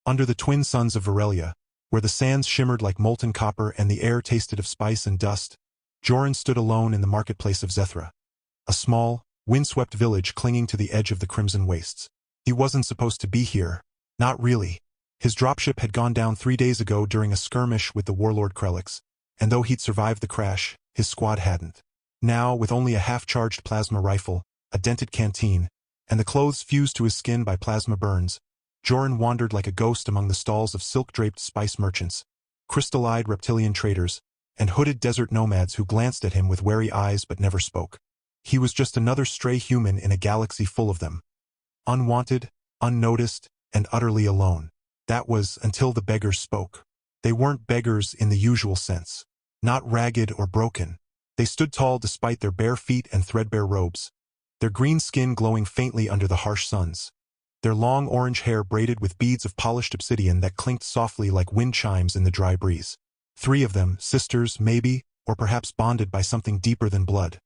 Under the twin suns of Varelia, where the sands shimmered like molten copper and the air tasted of spice and dust, Joran stood alone in the marketplace of Zethra, a small, windswept village clinging to the edge of the crimson wastes. He wasn't supposed to be here. Not really. His dropship had gone down 3 days ago during a skirmish with the warlord Krelix, and though he'd survived the crash, his squad hadn't. Now, with only a half-charged plasma rifle, a dented canteen, and the clothes fused to his skin by plasma burns, Joran wandered like a ghost among the stalls of silk-draped spice merchants, crystal-eyed reptilian traders, and hooded desert nomads who glanced at him with wary eyes but never spoke. He was just another stray human in a galaxy full of them. Unwanted, unnoticed, and utterly alone. That was until the beggars spoke. They weren't beggars in the usual sense. Not ragged or broken. They stood tall despite their bare feet and threadbare robes, their green skin glowing faintly under the harsh suns, their long orange hair braided with beads of polished obsidian that clinked softly like wind chimes in the dry breeze. 3 of them, sisters, maybe, or perhaps bonded by something deeper than blood,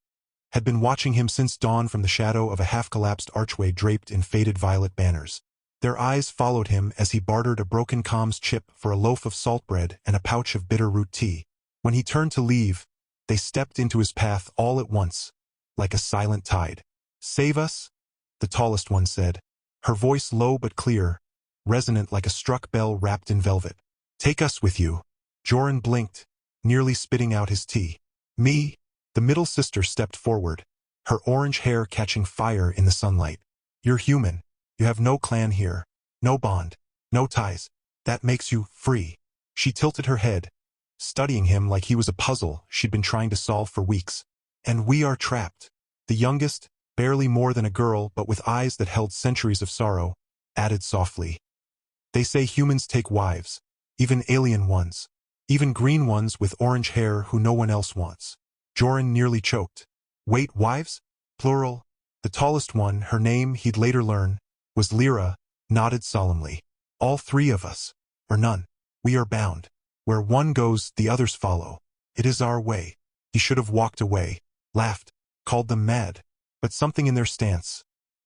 had been watching him since dawn from the shadow of a half-collapsed archway draped in faded violet banners. Their eyes followed him as he bartered a broken comms chip for a loaf of salt bread and a pouch of bitter root tea. When he turned to leave, they stepped into his path all at once, like a silent tide. "Save us," the tallest one said, her voice low but clear, resonant like a struck bell wrapped in velvet. "Take us with you." Joran blinked, nearly spitting out his tea. "Me?" The middle sister stepped forward, her orange hair catching fire in the sunlight. "You're human. You have no clan here, no bond, no ties. That makes you free." She tilted her head, studying him like he was a puzzle she'd been trying to solve for weeks. "And we are trapped." The youngest, barely more than a girl but with eyes that held centuries of sorrow, added softly. "They say humans take wives, even alien ones, even green ones with orange hair who no one else wants." Joran nearly choked. "Wait, wives? Plural?" The tallest one, her name he'd later learn, was Lyra, nodded solemnly. "All 3 of us, or none. We are bound. Where one goes, the others follow. It is our way." He should have walked away, laughed, called them mad. But something in their stance,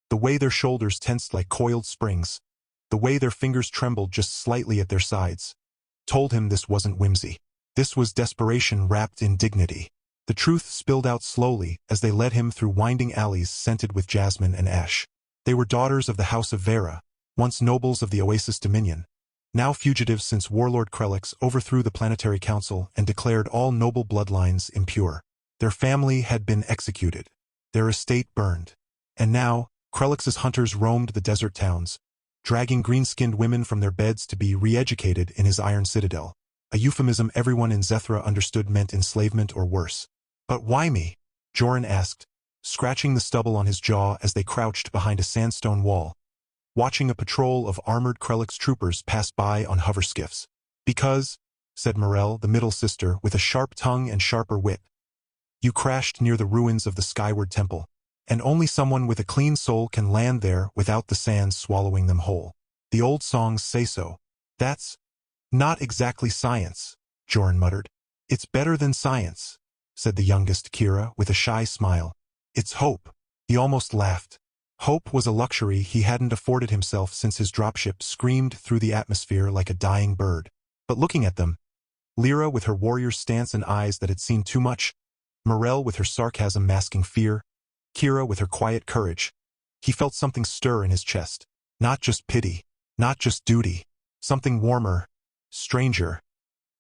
the way their shoulders tensed like coiled springs, the way their fingers trembled just slightly at their sides, told him this wasn't whimsy. This was desperation wrapped in dignity. The truth spilled out slowly as they led him through winding alleys scented with jasmine and ash. They were daughters of the House of Vera, once nobles of the Oasis Dominion, now fugitives since Warlord Krelix overthrew the Planetary Council and declared all noble bloodlines impure. Their family had been executed, their estate burned, and now Krelix's hunters roamed the desert towns, dragging green-skinned women from their beds to be re-educated in his iron citadel, a euphemism everyone in Zethra understood meant enslavement or worse. "But why me?" Joran asked, scratching the stubble on his jaw as they crouched behind a sandstone wall, watching a patrol of armored Krelix troopers pass by on hover skiffs. "Because," said Morel, the middle sister, with a sharp tongue and sharper wit, "you crashed near the ruins of the Skyward Temple, and only someone with a clean soul can land there without the sands swallowing them whole. The old songs say so." "That's not exactly science," Joran muttered. "It's better than science," said the youngest, Kira, with a shy smile. "It's hope." He almost laughed. Hope was a luxury he hadn't afforded himself since his dropship screamed through the atmosphere like a dying bird. But looking at them, Lyra with her warrior's stance and eyes that had seen too much, Morel with her sarcasm masking fear, Kira with her quiet courage, he felt something stir in his chest. Not just pity, not just duty, something warmer, stranger,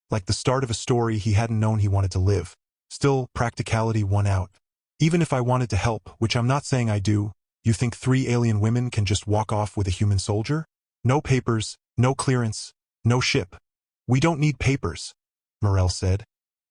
like the start of a story he hadn't known he wanted to live. Still, practicality won out. "Even if I wanted to help, which I'm not saying I do, you think 3 alien women can just walk off with a human soldier? No papers, no clearance, no ship." "We don't need papers," Morel said,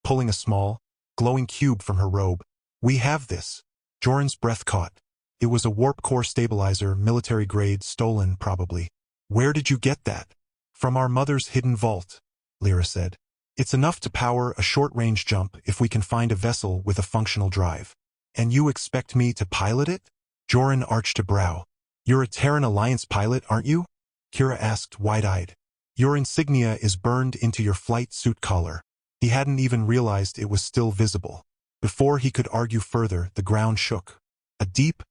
pulling a small, glowing cube from her robe. "We have this." Joran's breath caught. It was a warp core stabilizer, military grade, stolen probably. "Where did you get that?" "From our mother's hidden vault," Lyra said. "It's enough to power a short-range jump if we can find a vessel with a functional drive." "And you expect me to pilot it?" Joran arched a brow. "You're a Terran Alliance pilot, aren't you?" Kira asked, wide-eyed. "Your insignia is burned into your flight suit collar." He hadn't even realized it was still visible. Before he could argue further, the ground shook. A deep,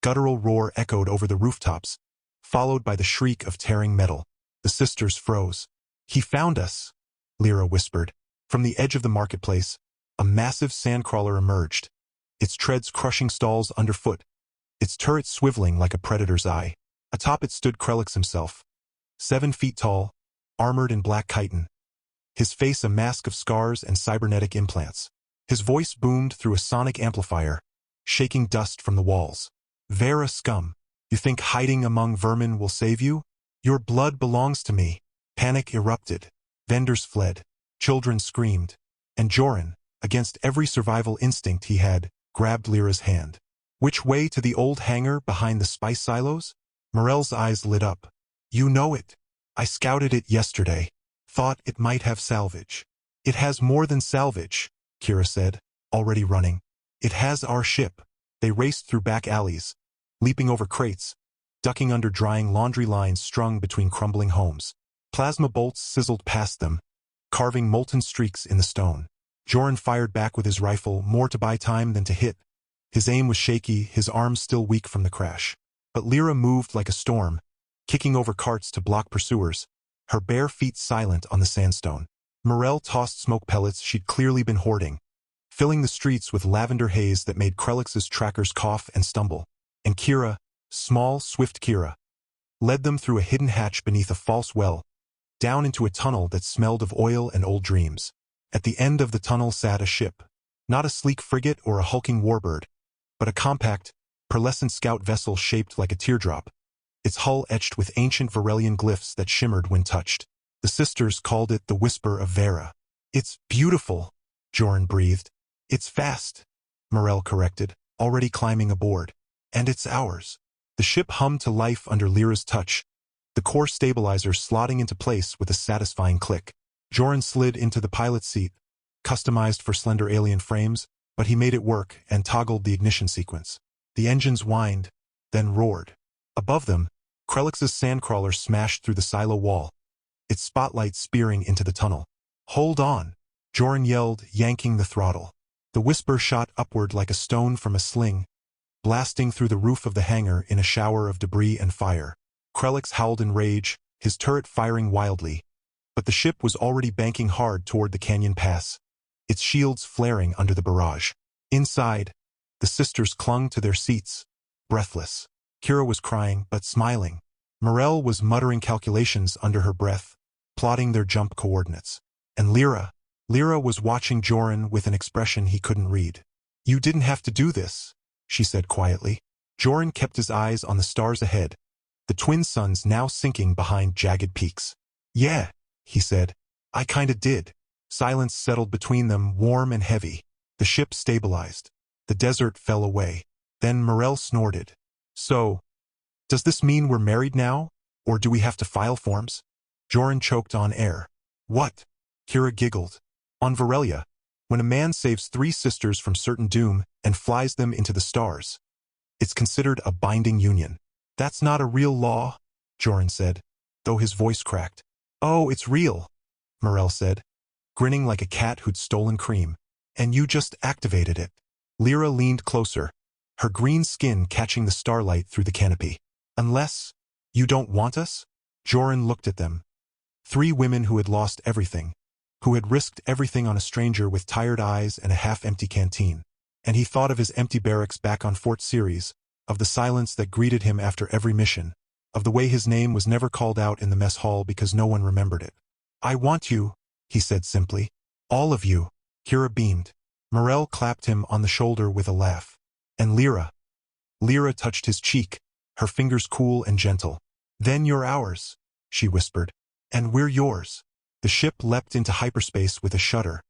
guttural roar echoed over the rooftops, followed by the shriek of tearing metal. The sisters froze. "He found us," Lyra whispered. From the edge of the marketplace, a massive sandcrawler emerged, its treads crushing stalls underfoot, its turret swiveling like a predator's eye. Atop it stood Krelix himself, 7 feet tall, armored in black chitin, his face a mask of scars and cybernetic implants. His voice boomed through a sonic amplifier, shaking dust from the walls. "Vera scum, you think hiding among vermin will save you? Your blood belongs to me." Panic erupted. Vendors fled. Children screamed. And Joran, against every survival instinct he had, grabbed Lyra's hand. "Which way to the old hangar behind the spice silos?" Morel's eyes lit up. "You know it. I scouted it yesterday. Thought it might have salvage." "It has more than salvage," Kira said, already running. "It has our ship." They raced through back alleys, leaping over crates, ducking under drying laundry lines strung between crumbling homes. Plasma bolts sizzled past them, carving molten streaks in the stone. Joran fired back with his rifle, more to buy time than to hit. His aim was shaky, his arms still weak from the crash. But Lyra moved like a storm, kicking over carts to block pursuers, her bare feet silent on the sandstone. Morel tossed smoke pellets she'd clearly been hoarding, filling the streets with lavender haze that made Krelix's trackers cough and stumble. And Kira, small, swift Kira, led them through a hidden hatch beneath a false well, down into a tunnel that smelled of oil and old dreams. At the end of the tunnel sat a ship, not a sleek frigate or a hulking warbird, but a compact, pearlescent scout vessel shaped like a teardrop, its hull etched with ancient Varelian glyphs that shimmered when touched. The sisters called it the Whisper of Vera. "It's beautiful," Joran breathed. "It's fast," Morel corrected, already climbing aboard. "And it's ours." The ship hummed to life under Lyra's touch, the core stabilizer slotting into place with a satisfying click. Joran slid into the pilot's seat, customized for slender alien frames, but he made it work and toggled the ignition sequence. The engines whined, then roared. Above them, Krelix's sandcrawler smashed through the silo wall, its spotlight spearing into the tunnel. "Hold on," Joran yelled, yanking the throttle. The Whisper shot upward like a stone from a sling, blasting through the roof of the hangar in a shower of debris and fire. Krelix howled in rage, his turret firing wildly. But the ship was already banking hard toward the canyon pass, its shields flaring under the barrage. Inside, the sisters clung to their seats, breathless. Kira was crying, but smiling. Morel was muttering calculations under her breath, plotting their jump coordinates. And Lyra was watching Joran with an expression he couldn't read. "You didn't have to do this," she said quietly. Joran kept his eyes on the stars ahead, the twin suns now sinking behind jagged peaks. "Yeah," he said. "I kinda did." Silence settled between them, warm and heavy. The ship stabilized. The desert fell away. Then Morel snorted. "So, does this mean we're married now? Or do we have to file forms?" Joran choked on air. "What?" Kira giggled. "On Varelia, when a man saves 3 sisters from certain doom and flies them into the stars, it's considered a binding union." "That's not a real law," Joran said, though his voice cracked. "Oh, it's real," Morel said, grinning like a cat who'd stolen cream. "And you just activated it." Lyra leaned closer, her green skin catching the starlight through the canopy. "Unless you don't want us?" Joran looked at them. 3 women who had lost everything, who had risked everything on a stranger with tired eyes and a half-empty canteen. And he thought of his empty barracks back on Fort Ceres, of the silence that greeted him after every mission, of the way his name was never called out in the mess hall because no one remembered it. "I want you," he said simply. "All of you." Kira beamed. Morel clapped him on the shoulder with a laugh. "And Lyra." Lyra touched his cheek, her fingers cool and gentle. "Then you're ours," she whispered. "And we're yours." The ship leapt into hyperspace with a shudder,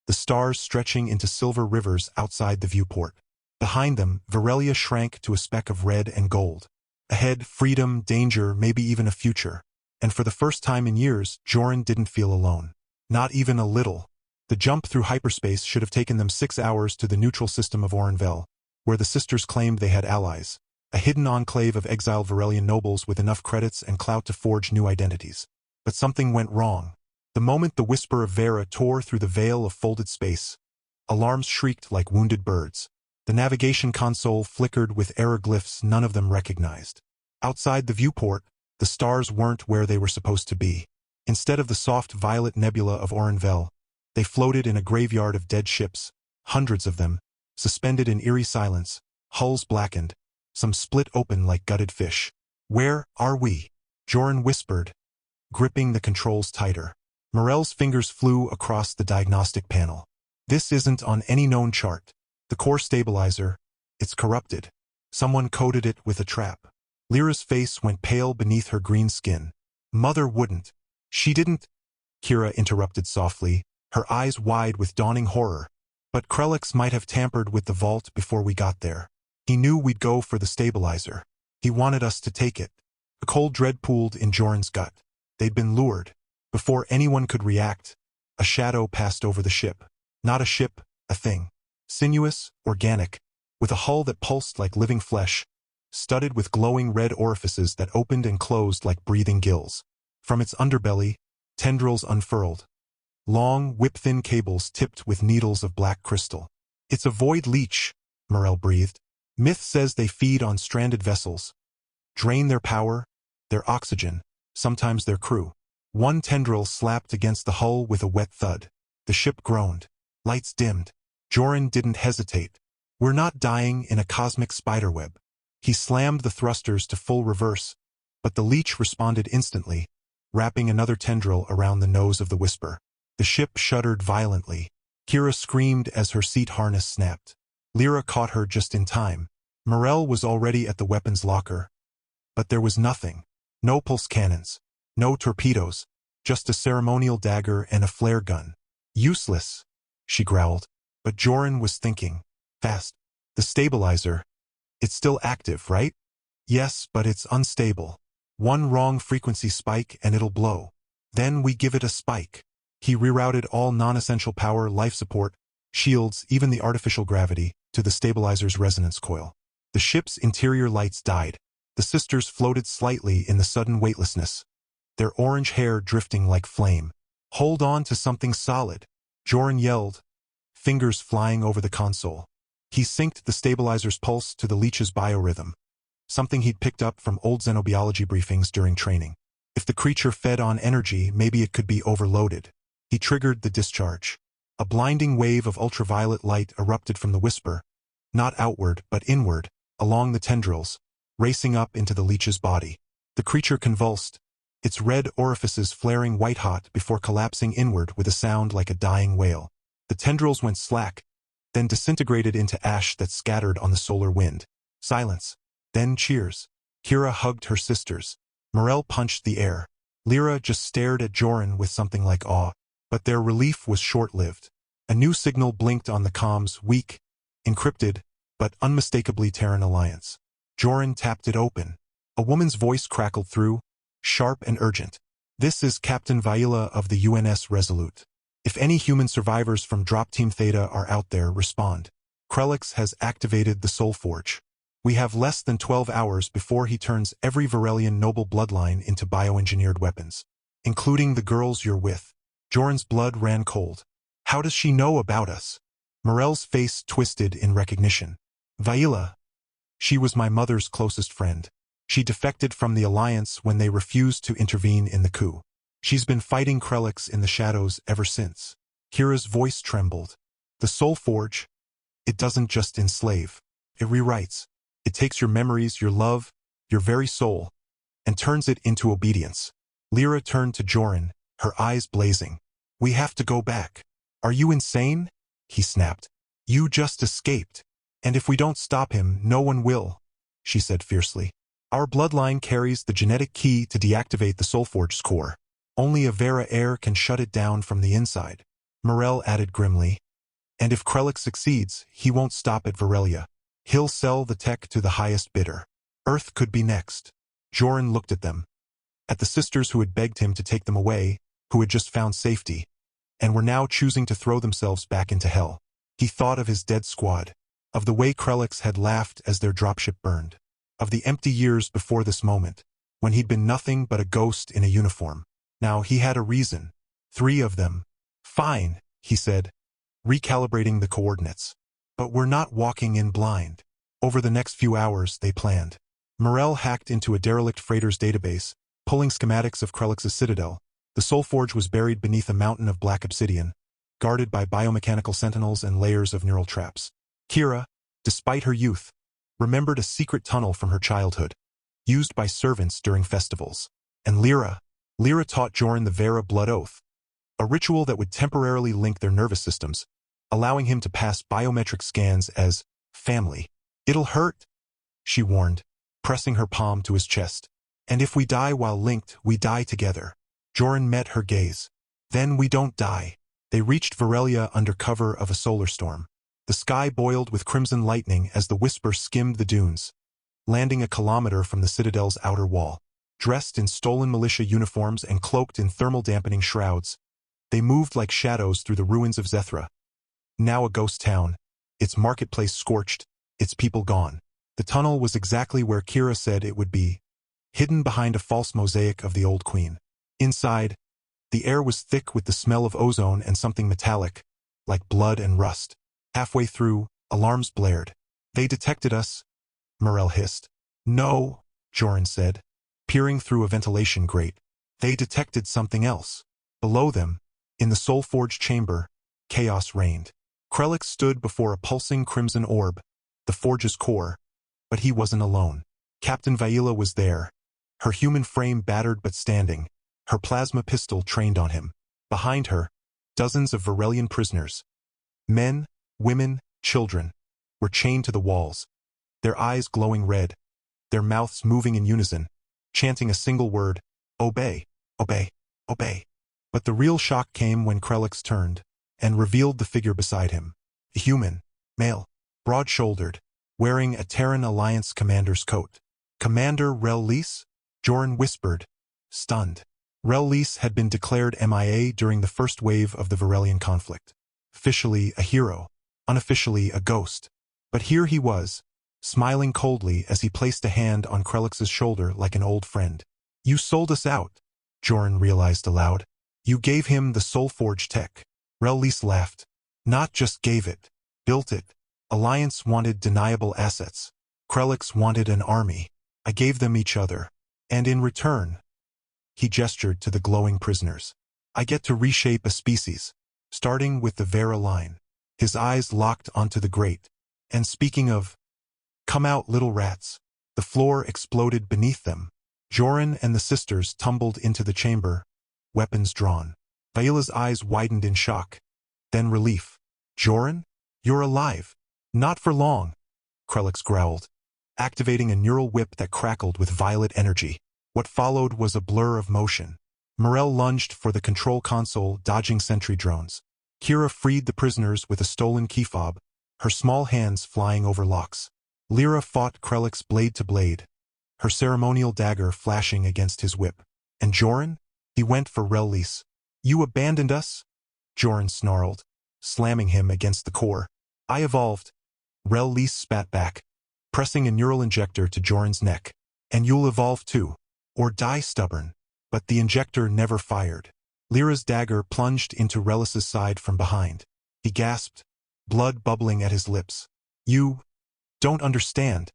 the stars stretching into silver rivers outside the viewport. Behind them, Varelia shrank to a speck of red and gold. Ahead, freedom, danger, maybe even a future. And for the first time in years, Joran didn't feel alone. Not even a little. The jump through hyperspace should have taken them 6 hours to the neutral system of Orenvel, where the sisters claimed they had allies, a hidden enclave of exiled Varelian nobles with enough credits and clout to forge new identities. But something went wrong. The moment the Whisper of Vera tore through the veil of folded space, alarms shrieked like wounded birds. The navigation console flickered with error glyphs none of them recognized. Outside the viewport, The stars weren't where they were supposed to be. Instead of the soft violet nebula of Orenvel, they floated in a graveyard of dead ships, hundreds of them, suspended in eerie silence, hulls blackened, some split open like gutted fish. "Where are we?" Joran whispered, gripping the controls tighter. Morel's fingers flew across the diagnostic panel. "This isn't on any known chart. The core stabilizer, it's corrupted. Someone coated it with a trap." Lyra's face went pale beneath her green skin. "Mother wouldn't." "She didn't," Kira interrupted softly, her eyes wide with dawning horror. "But Krelix might have tampered with the vault before we got there. He knew we'd go for the stabilizer. He wanted us to take it." A cold dread pooled in Joran's gut. They'd been lured. Before anyone could react, a shadow passed over the ship. Not a ship, a thing. Sinuous, organic, with a hull that pulsed like living flesh, studded with glowing red orifices that opened and closed like breathing gills. From its underbelly, tendrils unfurled. Long, whip-thin cables tipped with needles of black crystal. "It's a void leech," Morel breathed. "Myth says they feed on stranded vessels. Drain their power, their oxygen, sometimes their crew." One tendril slapped against the hull with a wet thud. The ship groaned. Lights dimmed. Joran didn't hesitate. "We're not dying in a cosmic spiderweb." He slammed the thrusters to full reverse, but the leech responded instantly, wrapping another tendril around the nose of the Whisper. The ship shuddered violently. Kira screamed as her seat harness snapped. Lyra caught her just in time. Morel was already at the weapons locker. But there was nothing. No pulse cannons. No torpedoes. Just a ceremonial dagger and a flare gun. "Useless," she growled. But Joran was thinking. Fast. "The stabilizer. It's still active, right?" "Yes, but it's unstable. One wrong frequency spike and it'll blow. Then we give it a spike." He rerouted all non-essential power, life support, shields, even the artificial gravity, to the stabilizer's resonance coil. The ship's interior lights died. The sisters floated slightly in the sudden weightlessness, their orange hair drifting like flame. "Hold on to something solid," Joran yelled, fingers flying over the console. He synced the stabilizer's pulse to the leech's biorhythm, something he'd picked up from old xenobiology briefings during training. If the creature fed on energy, maybe it could be overloaded. He triggered the discharge. A blinding wave of ultraviolet light erupted from the Whisper, not outward but inward, along the tendrils, racing up into the leech's body. The creature convulsed, its red orifices flaring white-hot before collapsing inward with a sound like a dying whale. The tendrils went slack, then disintegrated into ash that scattered on the solar wind. Silence. Then cheers. Kira hugged her sisters. Morel punched the air. Lyra just stared at Joran with something like awe. But their relief was short-lived. A new signal blinked on the comms, weak, encrypted, but unmistakably Terran Alliance. Joran tapped it open. A woman's voice crackled through, sharp and urgent. "This is Captain Vaila of the UNS Resolute. If any human survivors from Drop Team Theta are out there, respond. Krelix has activated the Soul Forge. We have less than 12 hours before he turns every Varelian noble bloodline into bioengineered weapons, including the girls you're with." Joran's blood ran cold. "How does she know about us?" Morel's face twisted in recognition. "Vaila. She was my mother's closest friend. She defected from the Alliance when they refused to intervene in the coup. She's been fighting Krelix in the shadows ever since." Kira's voice trembled. "The Soul Forge, it doesn't just enslave. It rewrites. It takes your memories, your love, your very soul, and turns it into obedience." Lyra turned to Joran, her eyes blazing. "We have to go back." "Are you insane?" he snapped. "You just escaped. And if we don't stop him, no one will," she said fiercely. "Our bloodline carries the genetic key to deactivate the Soulforge's core. Only a Vera heir can shut it down from the inside." Morel added grimly. "And if Krelix succeeds, he won't stop at Varelia. He'll sell the tech to the highest bidder. Earth could be next." Joran looked at them. At the sisters who had begged him to take them away, who had just found safety, and were now choosing to throw themselves back into hell. He thought of his dead squad, of the way Krelix had laughed as their dropship burned, of the empty years before this moment, when he'd been nothing but a ghost in a uniform. Now he had a reason. 3 of them. "Fine," he said, recalibrating the coordinates. "But we're not walking in blind." Over the next few hours, they planned. Morel hacked into a derelict freighter's database, Pulling schematics of Krelix's citadel, the Soul Forge was buried beneath a mountain of black obsidian, guarded by biomechanical sentinels and layers of neural traps. Kira, despite her youth, remembered a secret tunnel from her childhood, used by servants during festivals. And Lyra taught Joran the Vera Blood Oath, a ritual that would temporarily link their nervous systems, allowing him to pass biometric scans as family. "It'll hurt," she warned, pressing her palm to his chest. "And if we die while linked, we die together." Joran met her gaze. "Then we don't die." They reached Varelia under cover of a solar storm. The sky boiled with crimson lightning as the whisper skimmed the dunes, landing a kilometer from the citadel's outer wall. Dressed in stolen militia uniforms and cloaked in thermal-dampening shrouds, they moved like shadows through the ruins of Zethra, now a ghost town, its marketplace scorched, its people gone. The tunnel was exactly where Kira said it would be, hidden behind a false mosaic of the old queen. Inside, the air was thick with the smell of ozone and something metallic, like blood and rust. Halfway through, alarms blared. "They detected us," Morel hissed. "No," Joran said, peering through a ventilation grate. "They detected something else." Below them, in the Soul Forge chamber, chaos reigned. Krelix stood before a pulsing crimson orb, the forge's core, but he wasn't alone. Captain Vaila was there, her human frame battered but standing, her plasma pistol trained on him. Behind her, dozens of Varelian prisoners, men, women, children, were chained to the walls, their eyes glowing red, their mouths moving in unison, chanting a single word, "Obey, obey, obey." But the real shock came when Krelix turned and revealed the figure beside him. A human, male, broad-shouldered, wearing a Terran Alliance commander's coat. "Commander Rel-Lys?" Joran whispered, stunned. Rel-Lys had been declared MIA during the first wave of the Varelian conflict. Officially a hero, unofficially a ghost. But here he was, smiling coldly as he placed a hand on Krelix's shoulder like an old friend. "You sold us out," Joran realized aloud. "You gave him the Soul Forge tech." Rel-Lys laughed. "Not just gave it, built it. Alliance wanted deniable assets. Krelix wanted an army. I gave them each other. And in return," he gestured to the glowing prisoners, "I get to reshape a species, starting with the Vera line." His eyes locked onto the grate. "And speaking of, come out, little rats." The floor exploded beneath them. Joran and the sisters tumbled into the chamber, weapons drawn. Vaila's eyes widened in shock, then relief. "Joran? You're alive." "Not for long," Krelix growled, activating a neural whip that crackled with violet energy. What followed was a blur of motion. Morel lunged for the control console, dodging sentry drones. Kira freed the prisoners with a stolen key fob, her small hands flying over locks. Lyra fought Krelix blade to blade, her ceremonial dagger flashing against his whip. And Joran? He went for Rel-Lys. "You abandoned us?" Joran snarled, slamming him against the core. "I evolved." Rel-Lys spat back, pressing a neural injector to Joran's neck. "And you'll evolve too. Or die stubborn." But the injector never fired. Lyra's dagger plunged into Rel-Lys's side from behind. He gasped, blood bubbling at his lips. "You don't understand.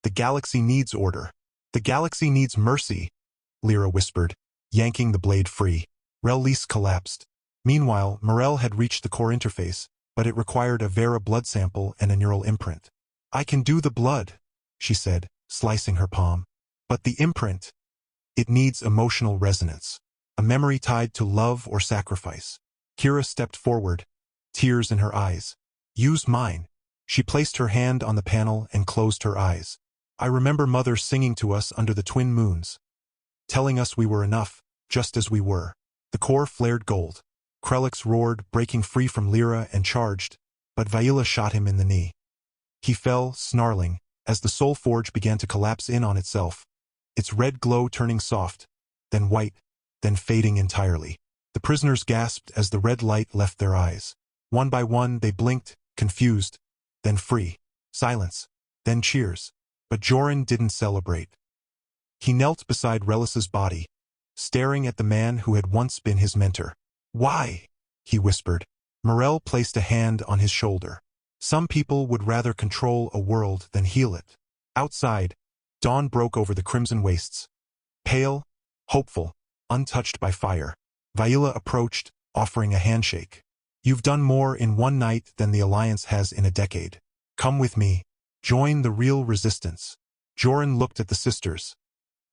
The galaxy needs order. The galaxy needs mercy," Lyra whispered, yanking the blade free. Rel-Lys collapsed. Meanwhile, Morel had reached the core interface, but it required a Vera blood sample and a neural imprint. "I can do the blood," she said, slicing her palm. "But the imprint, it needs emotional resonance. A memory tied to love or sacrifice." Kira stepped forward, tears in her eyes. "Use mine." She placed her hand on the panel and closed her eyes. "I remember Mother singing to us under the twin moons, telling us we were enough, just as we were." The core flared gold. Krelix roared, breaking free from Lyra and charged, but Vaila shot him in the knee. He fell, snarling, as the Soul Forge began to collapse in on itself, its red glow turning soft, then white, then fading entirely. The prisoners gasped as the red light left their eyes. One by one they blinked, confused, then free. Silence, then cheers. But Joran didn't celebrate. He knelt beside Rel-Lys's body, staring at the man who had once been his mentor. "Why?" he whispered. Morel placed a hand on his shoulder. "Some people would rather control a world than heal it." Outside, dawn broke over the crimson wastes. Pale, hopeful, untouched by fire. Vaila approached, offering a handshake. You've done more in one night than the Alliance has in a decade. Come with me. Join the real resistance. Joran looked at the sisters.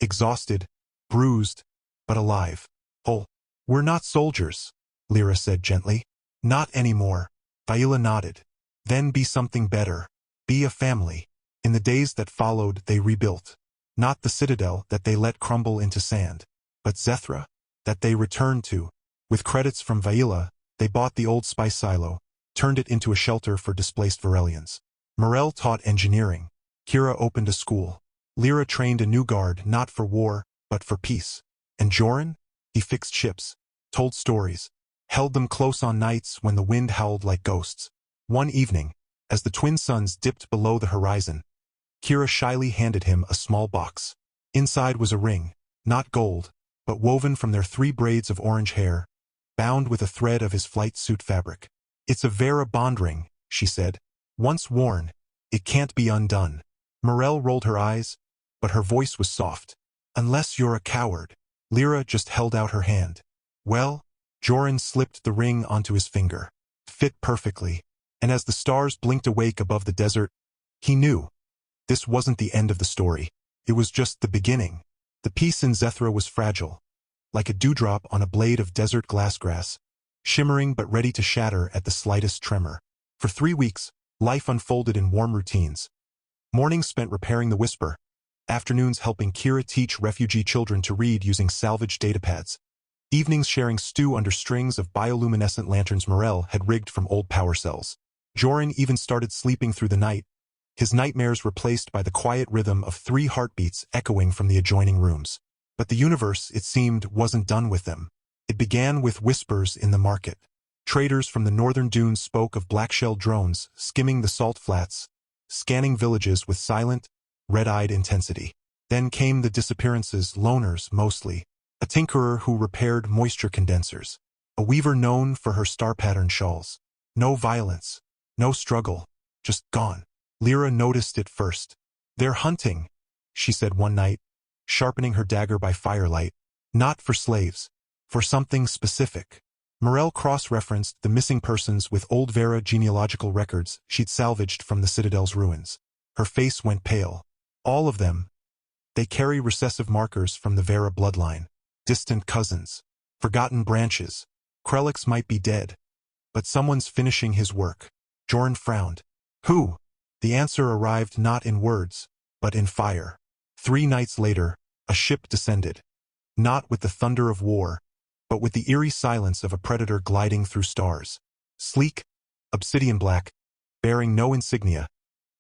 Exhausted, bruised, but alive. Oh, we're not soldiers, Lyra said gently. Not anymore. Vaila nodded. Then be something better. Be a family. In the days that followed, they rebuilt. Not the citadel that they let crumble into sand, but Zethra, that they returned to. With credits from Vaila, they bought the old spice silo, turned it into a shelter for displaced Varelians. Morel taught engineering. Kira opened a school. Lyra trained a new guard not for war, but for peace. And Joran? He fixed ships, told stories, held them close on nights when the wind howled like ghosts. One evening, as the twin suns dipped below the horizon, Kira shyly handed him a small box. Inside was a ring, not gold, but woven from their 3 braids of orange hair, bound with a thread of his flight suit fabric. It's a Vera bond ring, she said. Once worn, it can't be undone. Morel rolled her eyes, but her voice was soft. Unless you're a coward. Lyra just held out her hand. Well, Joran slipped the ring onto his finger. Fit perfectly, and as the stars blinked awake above the desert, he knew. This wasn't the end of the story. It was just the beginning. The peace in Zethra was fragile, like a dewdrop on a blade of desert glassgrass, shimmering but ready to shatter at the slightest tremor. For 3 weeks, life unfolded in warm routines. Mornings spent repairing the Whisper, afternoons helping Kira teach refugee children to read using salvaged datapads, evenings sharing stew under strings of bioluminescent lanterns Morel had rigged from old power cells. Joran even started sleeping through the night, his nightmares replaced by the quiet rhythm of 3 heartbeats echoing from the adjoining rooms. But the universe, it seemed, wasn't done with them. It began with whispers in the market. Traders from the northern dunes spoke of black-shelled drones skimming the salt flats, scanning villages with silent, red-eyed intensity. Then came the disappearances, loners mostly, a tinkerer who repaired moisture condensers, a weaver known for her star-patterned shawls. No violence, no struggle, just gone. Lyra noticed it first. They're hunting, she said one night, sharpening her dagger by firelight. Not for slaves, for something specific. Morel cross-referenced the missing persons with old Vera genealogical records she'd salvaged from the Citadel's ruins. Her face went pale. All of them. They carry recessive markers from the Vera bloodline. Distant cousins. Forgotten branches. Krelix might be dead, but someone's finishing his work. Joran frowned. Who? The answer arrived not in words, but in fire. 3 nights later, a ship descended. Not with the thunder of war, but with the eerie silence of a predator gliding through stars. Sleek, obsidian black, bearing no insignia,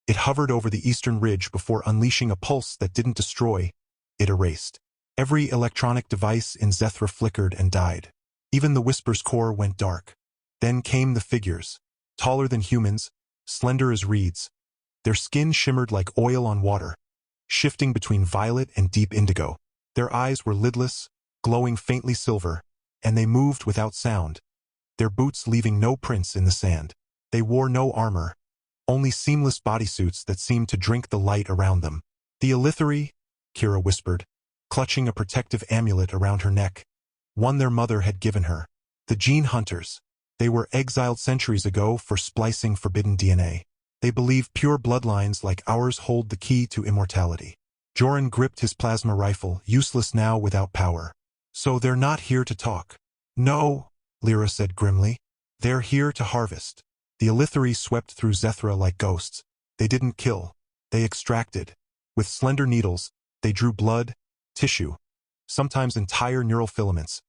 it hovered over the eastern ridge before unleashing a pulse that didn't destroy, it erased. Every electronic device in Zethra flickered and died. Even the Whisper's core went dark. Then came the figures, taller than humans, slender as reeds. Their skin shimmered like oil on water, shifting between violet and deep indigo. Their eyes were lidless, glowing faintly silver, and they moved without sound, their boots leaving no prints in the sand. They wore no armor, only seamless bodysuits that seemed to drink the light around them. The Elitheri, Kira whispered, clutching a protective amulet around her neck, one their mother had given her. The Gene Hunters. They were exiled centuries ago for splicing forbidden DNA. They believe pure bloodlines like ours hold the key to immortality. Joran gripped his plasma rifle, useless now without power. So they're not here to talk. No, Lyra said grimly. They're here to harvest. The Elitheri swept through Zethra like ghosts. They didn't kill. They extracted. With slender needles, they drew blood, tissue, sometimes entire neural filaments,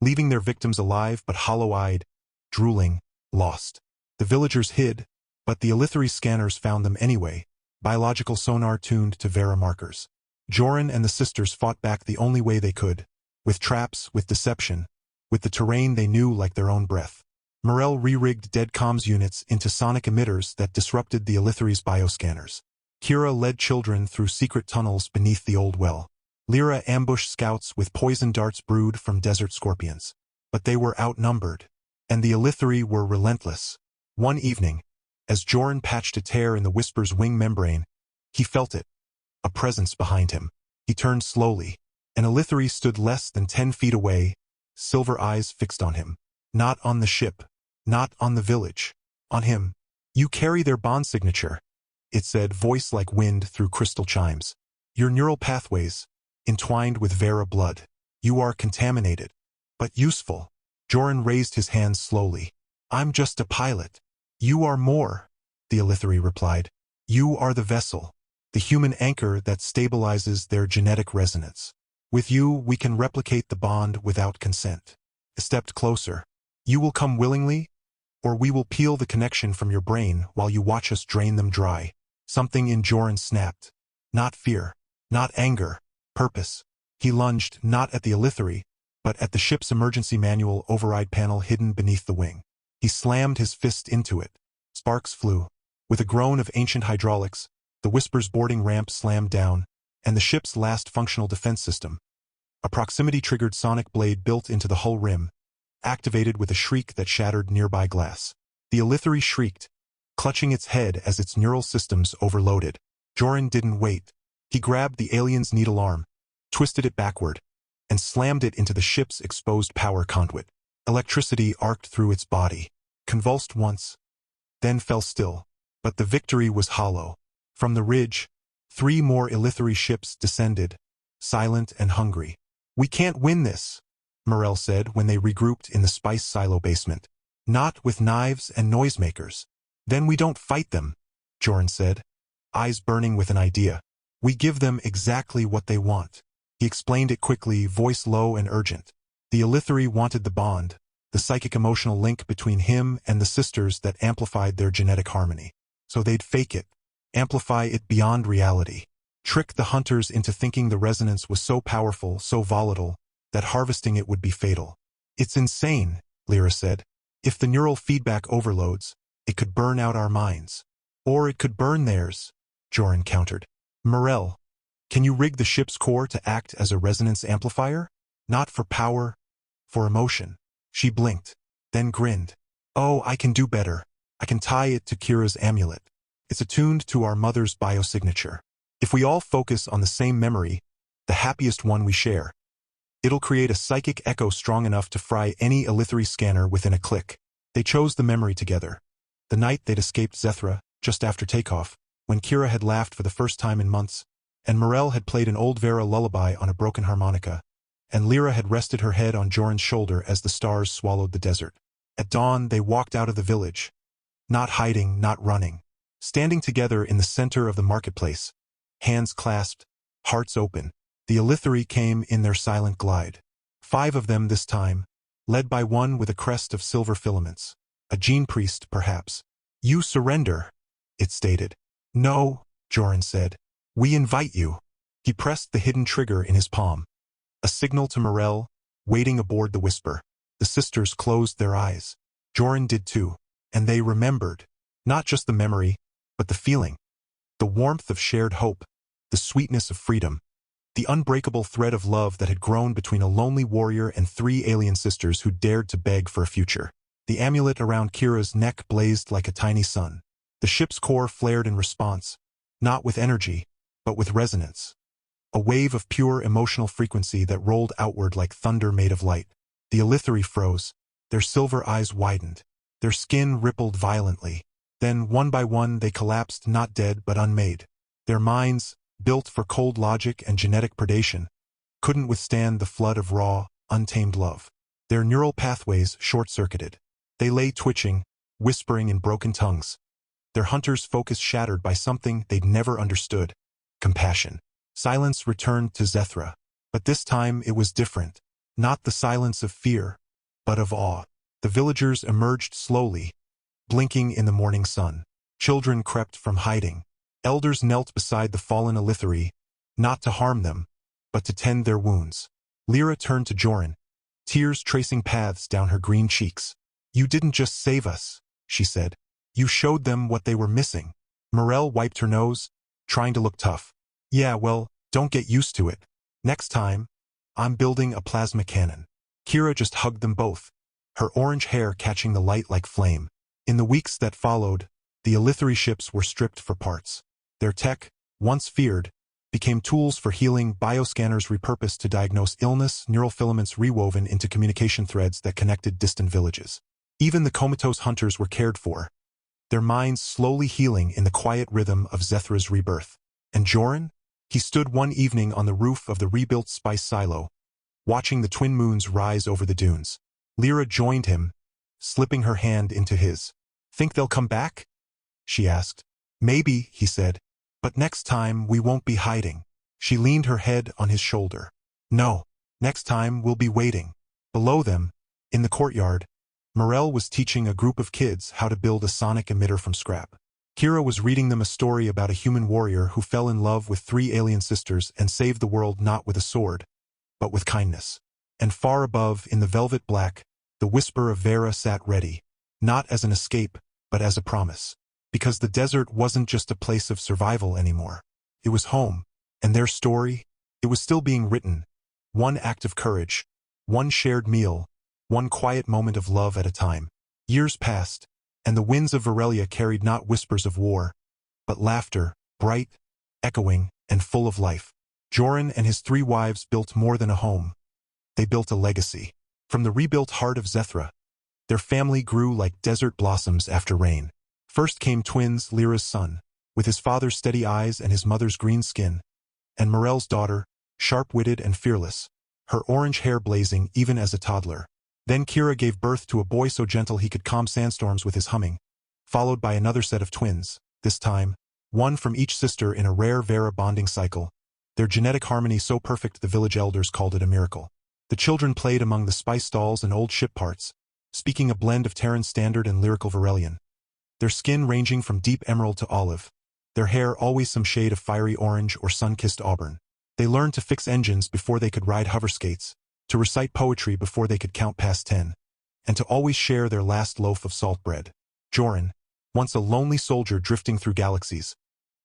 leaving their victims alive but hollow-eyed, drooling, lost. The villagers hid, but the Elitheri scanners found them anyway, biological sonar tuned to Vera markers. Joran and the sisters fought back the only way they could, with traps, with deception, with the terrain they knew like their own breath. Morel re-rigged dead comms units into sonic emitters that disrupted the Elitheri's bioscanners. Kira led children through secret tunnels beneath the old well. Lyra ambushed scouts with poison darts brewed from desert scorpions. But they were outnumbered, and the Elitheri were relentless. One evening, as Joran patched a tear in the Whisper's wing membrane, he felt it, a presence behind him. He turned slowly, An Elithary stood less than 10 feet away, silver eyes fixed on him. Not on the ship, not on the village, on him. You carry their bond signature, it said, voice like wind through crystal chimes. Your neural pathways, entwined with Vera blood. You are contaminated, but useful. Joran raised his hands slowly. I'm just a pilot. You are more, the Elithary replied. You are the vessel, the human anchor that stabilizes their genetic resonance. With you, we can replicate the bond without consent. A step closer. You will come willingly, or we will peel the connection from your brain while you watch us drain them dry. Something in Joran snapped. Not fear, not anger, purpose. He lunged not at the Elithary, but at the ship's emergency manual override panel hidden beneath the wing. He slammed his fist into it. Sparks flew. With a groan of ancient hydraulics, the Whisper's boarding ramp slammed down, and the ship's last functional defense system, a proximity-triggered sonic blade built into the hull rim, activated with a shriek that shattered nearby glass. The Elithary shrieked, clutching its head as its neural systems overloaded. Joran didn't wait. He grabbed the alien's needle arm, twisted it backward, and slammed it into the ship's exposed power conduit. Electricity arced through its body, convulsed once, then fell still. But the victory was hollow. From the ridge, 3 more Elithary ships descended, silent and hungry. We can't win this, Morel said when they regrouped in the spice silo basement. Not with knives and noisemakers. Then we don't fight them, Joran said, eyes burning with an idea. We give them exactly what they want. He explained it quickly, voice low and urgent. The Elithary wanted the bond, the psychic-emotional link between him and the sisters that amplified their genetic harmony. So they'd fake it, amplify it beyond reality, trick the hunters into thinking the resonance was so powerful, so volatile, that harvesting it would be fatal. It's insane, Lyra said. If the neural feedback overloads, it could burn out our minds. Or it could burn theirs, Joran countered. Morel, can you rig the ship's core to act as a resonance amplifier? Not for power, for emotion. She blinked, then grinned. Oh, I can do better. I can tie it to Kira's amulet. It's attuned to our mother's biosignature. If we all focus on the same memory, the happiest one we share, it'll create a psychic echo strong enough to fry any Elithary scanner within a click. They chose the memory together. The night they'd escaped Zethra, just after takeoff, when Kira had laughed for the first time in months, and Morel had played an old Vera lullaby on a broken harmonica, and Lyra had rested her head on Joran's shoulder as the stars swallowed the desert. At dawn, they walked out of the village. Not hiding, not running. Standing together in the center of the marketplace, hands clasped, hearts open. The Elithary came in their silent glide. 5 of them this time, led by one with a crest of silver filaments. A gene priest, perhaps. You surrender, it stated. No, Joran said. We invite you. He pressed the hidden trigger in his palm. A signal to Morel, waiting aboard the Whisper. The sisters closed their eyes. Joran did too. And they remembered, not just the memory, but the feeling, the warmth of shared hope, the sweetness of freedom, the unbreakable thread of love that had grown between a lonely warrior and 3 alien sisters who dared to beg for a future. The amulet around Kira's neck blazed like a tiny sun. The ship's core flared in response, not with energy, but with resonance. A wave of pure emotional frequency that rolled outward like thunder made of light. The Elithary froze, their silver eyes widened. Their skin rippled violently. Then, one by one, they collapsed, not dead but unmade. Their minds, built for cold logic and genetic predation, couldn't withstand the flood of raw, untamed love. Their neural pathways short-circuited. They lay twitching, whispering in broken tongues. Their hunters' focus shattered by something they'd never understood. Compassion. Silence returned to Zethra. But this time it was different. Not the silence of fear, but of awe. The villagers emerged slowly, blinking in the morning sun. Children crept from hiding. Elders knelt beside the fallen Elithary, not to harm them, but to tend their wounds. Lyra turned to Joran, tears tracing paths down her green cheeks. You didn't just save us, she said. You showed them what they were missing. Morel wiped her nose, trying to look tough. Yeah, well, don't get used to it. Next time, I'm building a plasma cannon. Kira just hugged them both, her orange hair catching the light like flame. In the weeks that followed, the Elithary ships were stripped for parts. Their tech, once feared, became tools for healing, bioscanners repurposed to diagnose illness, neural filaments rewoven into communication threads that connected distant villages. Even the comatose hunters were cared for, their minds slowly healing in the quiet rhythm of Zethra's rebirth. And Joran? He stood one evening on the roof of the rebuilt spice silo, watching the twin moons rise over the dunes. Lyra joined him, slipping her hand into his. "Think they'll come back?" she asked. "Maybe," he said, "but next time we won't be hiding." She leaned her head on his shoulder. "No, next time we'll be waiting." Below them, in the courtyard, Morel was teaching a group of kids how to build a sonic emitter from scrap. Kira was reading them a story about a human warrior who fell in love with 3 alien sisters and saved the world not with a sword, but with kindness. And far above, in the velvet black, the whisper of Vera sat ready, not as an escape, but as a promise. Because the desert wasn't just a place of survival anymore. It was home, and their story, it was still being written. One act of courage, one shared meal, one quiet moment of love at a time. Years passed, and the winds of Varelia carried not whispers of war, but laughter, bright, echoing, and full of life. Joran and his 3 wives built more than a home. They built a legacy. From the rebuilt heart of Zethra, their family grew like desert blossoms after rain. First came twins, Lyra's son, with his father's steady eyes and his mother's green skin, and Morel's daughter, sharp-witted and fearless, her orange hair blazing even as a toddler. Then Kira gave birth to a boy so gentle he could calm sandstorms with his humming, followed by another set of twins, this time, one from each sister in a rare Vera bonding cycle, their genetic harmony so perfect the village elders called it a miracle. The children played among the spice stalls and old ship parts, speaking a blend of Terran standard and lyrical Varelian. Their skin ranging from deep emerald to olive, their hair always some shade of fiery orange or sun-kissed auburn. They learned to fix engines before they could ride hover skates, to recite poetry before they could count past 10, and to always share their last loaf of salt bread. Joran, once a lonely soldier drifting through galaxies,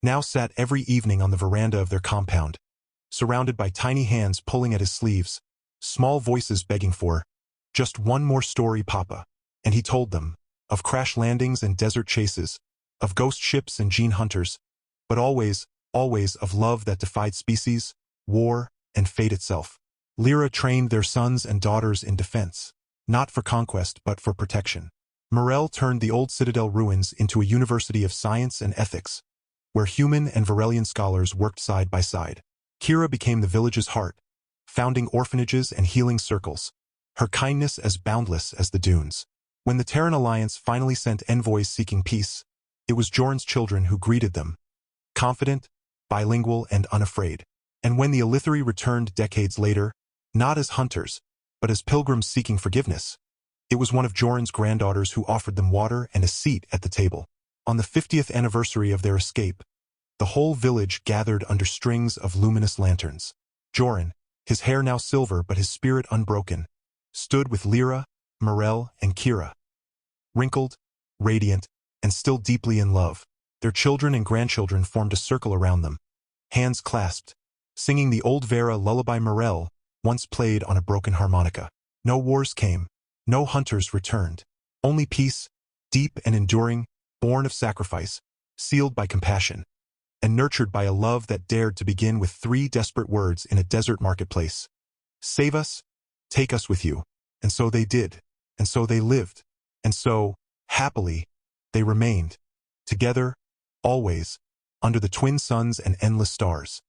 now sat every evening on the veranda of their compound, surrounded by tiny hands pulling at his sleeves, small voices begging for, "Just one more story, Papa." And he told them, of crash landings and desert chases, of ghost ships and gene hunters, but always, always of love that defied species, war, and fate itself. Lyra trained their sons and daughters in defense, not for conquest but for protection. Morel turned the old citadel ruins into a university of science and ethics, where human and Varelian scholars worked side by side. Kira became the village's heart, founding orphanages and healing circles, her kindness as boundless as the dunes. When the Terran Alliance finally sent envoys seeking peace, it was Joran's children who greeted them, confident, bilingual, and unafraid. And when the Elithari returned decades later, not as hunters, but as pilgrims seeking forgiveness, it was one of Joran's granddaughters who offered them water and a seat at the table. On the 50th anniversary of their escape, the whole village gathered under strings of luminous lanterns. Joran, his hair now silver but his spirit unbroken, stood with Lyra, Morel, and Kira. Wrinkled, radiant, and still deeply in love, their children and grandchildren formed a circle around them, hands clasped, singing the old Vera lullaby Morel once played on a broken harmonica. No wars came, no hunters returned. Only peace, deep and enduring, born of sacrifice, sealed by compassion, and nurtured by a love that dared to begin with 3 desperate words in a desert marketplace. "Save us, take us with you." And so they did, and so they lived, and so, happily, they remained, together, always, under the twin suns and endless stars.